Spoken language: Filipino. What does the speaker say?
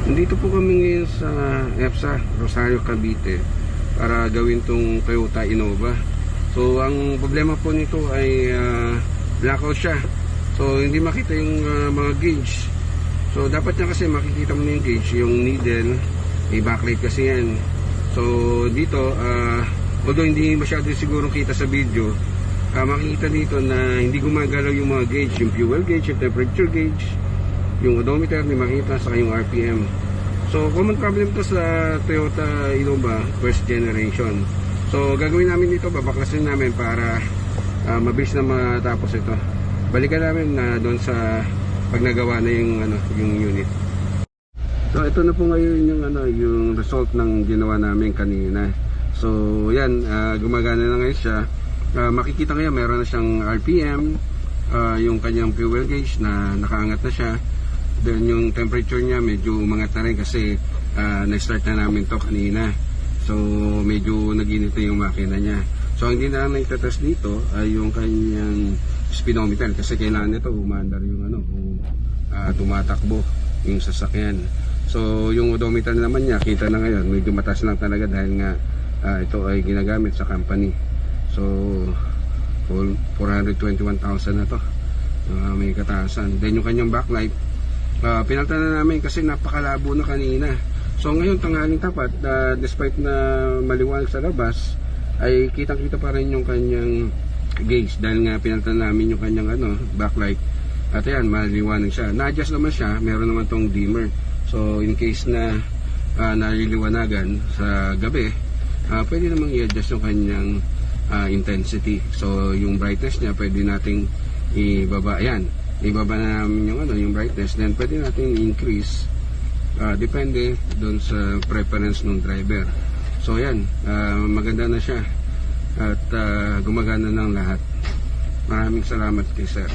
Nandito po kami ngayon sa EPSA, Rosario, Cavite para gawin tong Toyota Innova. So ang problema po nito ay blackout siya. So hindi makita yung mga gauge. So dapat niya kasi makikita mo na yung gauge, yung needle, may backlight kasi yan. So dito, although hindi masyado siguro kita sa video, makikita dito na hindi gumagalaw yung mga gauge, yung fuel gauge, yung temperature gauge, yung odometer hindi makita, saka yung RPM. So common problem to sa Toyota Innova first generation. So gagawin namin dito, babaklasin namin para mabilis na matapos ito. Balikan namin na doon sa pag nagawa na yung unit. So ito na po ngayon yung result ng ginawa namin kanina. So yan, gumagana na ngayon siya. Makikita ngayon meron na siyang RPM, yung kanyang fuel gauge na nakaangat na siya. Then yung temperature niya medyo umangat na rin kasi na-start na namin to kanina. So medyo naginit na yung makina niya. So hindi na namin itatest dito ay yung kanyang speedometer kasi kailangan nito umandar yung tumatakbo yung sasakyan. So yung odometer naman niya kita na ngayon medyo mataas lang talaga dahil nga ito ay ginagamit sa company. So 421,000 na to, may kataasan. Then yung kanyang backlight pinalitan na namin kasi napakalabo na kanina. So ngayon tanghaling tapat, despite na maliwanag sa labas ay kitang kita pa rin yung kanyang gauge dahil nga pinalitan namin yung kanyang backlight. At ayan, maliwanag siya. Na-adjust naman siya, meron naman tong dimmer. So in case na naliliwanagan sa gabi, pwede namang i-adjust yung kanyang intensity. So yung brightness niya pwede nating ibaba. Ayan, ibaba na namin yung brightness, then pwede natin increase, depende doon sa preference ng driver. So ayan, maganda na siya at gumagana ng lahat. Maraming salamat kay sir.